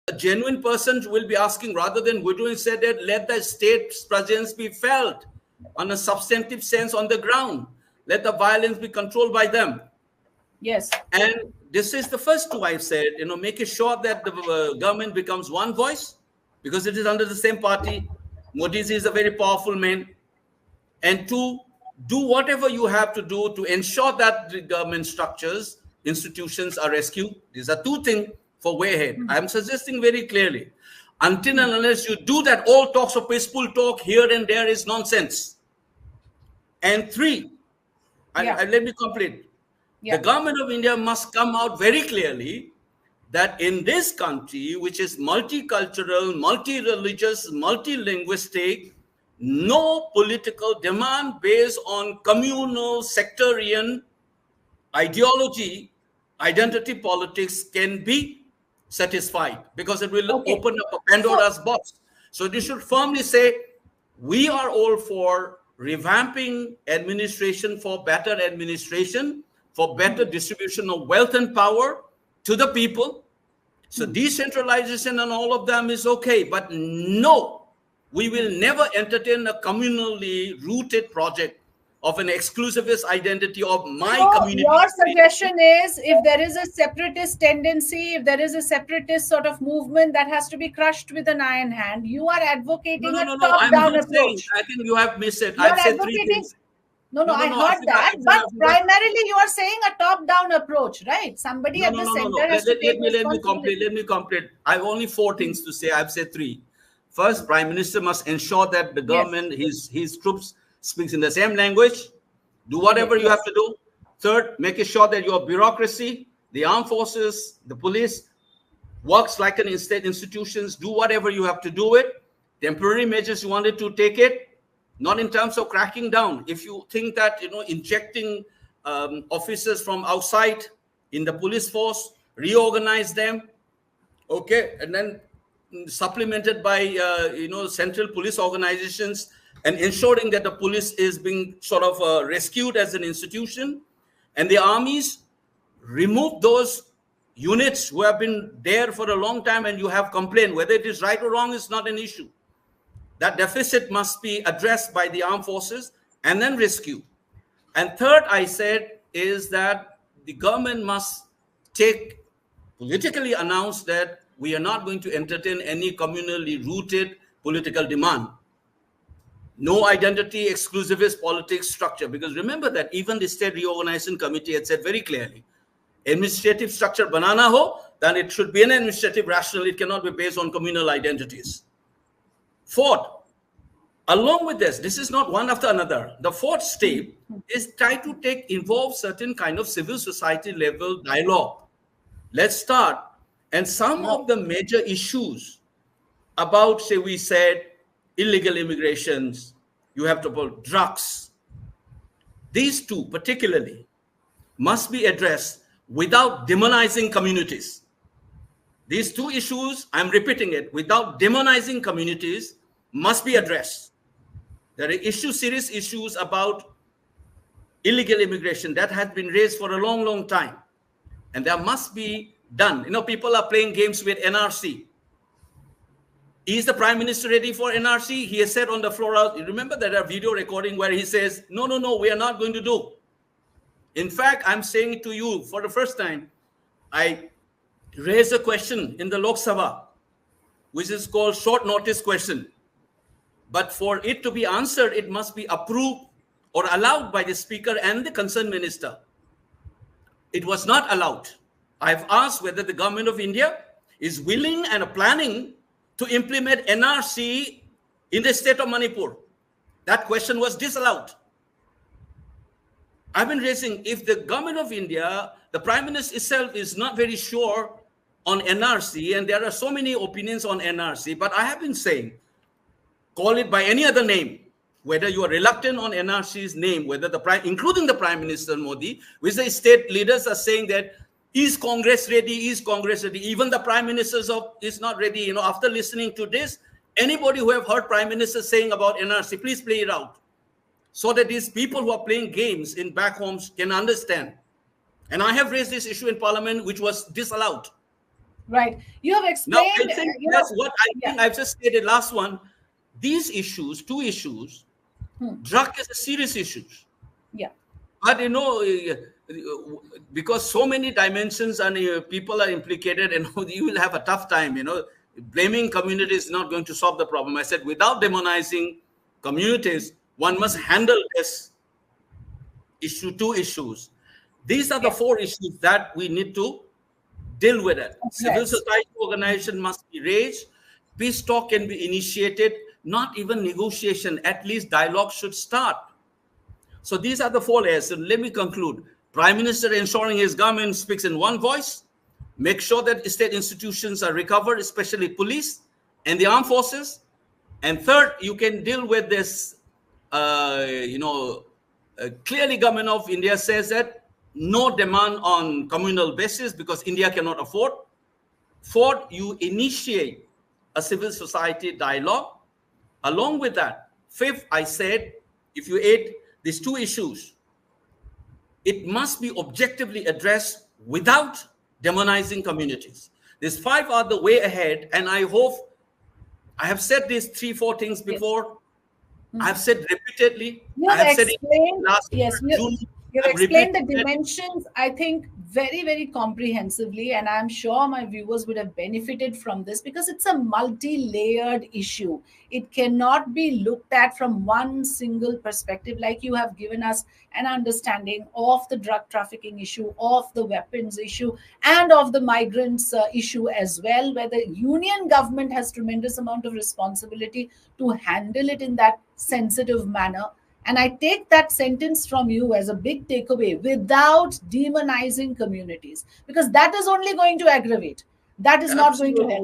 a genuine person will be asking, rather than Woodwin said that let the state's presence be felt on a substantive sense on the ground. Let the violence be controlled by them. Yes. And this is the first two I've said, making sure that the government becomes one voice, because it is under the same party. Modi is a very powerful man. And two, do whatever you have to do to ensure that the government structures, institutions are rescued. These are two things for way ahead. I'm suggesting very clearly, until and unless you do that, all talks of peaceful talk here and there is nonsense. And three, let me complete. The government of India must come out very clearly that in this country, which is multicultural, multi-religious, multilinguistic, no political demand based on communal, sectarian ideology, identity politics can be satisfied, because it will open up a Pandora's box. So they should firmly say, we are all for revamping administration for better administration, for better distribution of wealth and power to the people. So decentralization and all of them is okay, but no, we will never entertain a communally rooted project of an exclusivist identity of my community. Your suggestion is, if there is a separatist tendency, if there is a separatist sort of movement, that has to be crushed with an iron hand. You are advocating a top-down approach. I think you have missed it. I've said three things. No, I heard that. But primarily, you are saying a top-down approach, right? Somebody at the center has to take responsibility. Let me complete. I have only four things to say. I've said three. First, Prime Minister must ensure that the government, his troops, speaks in the same language. Do whatever you have to do. Third, making sure that your bureaucracy, the armed forces, the police, works like an state institutions. Do whatever you have to do it. Temporary measures you wanted to take it. Not in terms of cracking down. If you think that, injecting officers from outside in the police force, reorganize them, and then supplemented by, central police organizations, and ensuring that the police is being sort of rescued as an institution, and the armies, remove those units who have been there for a long time and you have complained. Whether it is right or wrong is not an issue. That deficit must be addressed by the armed forces and then rescue. And third, I said, is that the government must politically announce that we are not going to entertain any communally rooted political demand. No identity, exclusivist politics structure. Because remember that even the State Reorganization Committee had said very clearly, administrative structure banana ho, then it should be an administrative rational. It cannot be based on communal identities. Fourth, along with this is not one after another. The fourth step is try to involve certain kind of civil society level dialogue. Let's start. And some of the major issues about, say, we said, illegal immigrations, you have to put drugs. These two particularly must be addressed without demonizing communities. These two issues, I'm repeating it, without demonizing communities, must be addressed. There are serious issues about illegal immigration that has been raised for a long, long time. And that must be done. People are playing games with NRC. Is the Prime Minister ready for NRC? He has said on the floor, you remember that video recording where he says, no, we are not going to do. In fact, I'm saying to you for the first time, I raised a question in the Lok Sabha, which is called short notice question. But for it to be answered, it must be approved or allowed by the Speaker and the concerned minister. It was not allowed. I've asked whether the government of India is willing and planning to implement NRC in the state of Manipur. That question was disallowed. I've been raising, if the government of India, the Prime Minister itself is not very sure on NRC, and there are so many opinions on NRC, but I have been saying, call it by any other name, whether you are reluctant on NRC's name, whether including the Prime Minister Modi, which the state leaders are saying that, is Congress ready? Is Congress ready? Even the Prime Minister is not ready. After listening to this, anybody who have heard Prime Minister saying about NRC, please play it out, so that these people who are playing games in back homes can understand. And I have raised this issue in Parliament, which was disallowed. Right. You have Now, I explained, think that's what I yeah. think I've just stated last one. These issues, two issues, drug is a serious issue. Yeah. But because so many dimensions and people are implicated, and you will have a tough time. Blaming communities is not going to solve the problem. I said without demonizing communities, one must handle this issue, two issues. These are the four issues that we need to deal with it. Civil Yes. society organization must be raised. Peace talk can be initiated. Not even negotiation. At least dialogue should start. So these are the four layers. So let me conclude. Prime Minister ensuring his government speaks in one voice. Make sure that state institutions are recovered, especially police and the armed forces. And third, you can deal with this. Clearly, government of India says that no demand on communal basis because India cannot afford. Fourth, you initiate a civil society dialogue. Along with that, fifth, I said, if you add these two issues, it must be objectively addressed without demonizing communities. These five are the way ahead, and I hope I have said these 3-4 things before. I have said repeatedly. You I have have said it explained, last yes, June. you've I've explained the repeated it. dimensions, I think, very, very comprehensively. And I'm sure my viewers would have benefited from this because it's a multi-layered issue. It cannot be looked at from one single perspective, like you have given us an understanding of the drug trafficking issue, of the weapons issue, and of the migrants issue as well, where the union government has tremendous amount of responsibility to handle it in that sensitive manner. And I take that sentence from you as a big takeaway, without demonizing communities, because that is only going to aggravate. That is not going to Absolutely. help.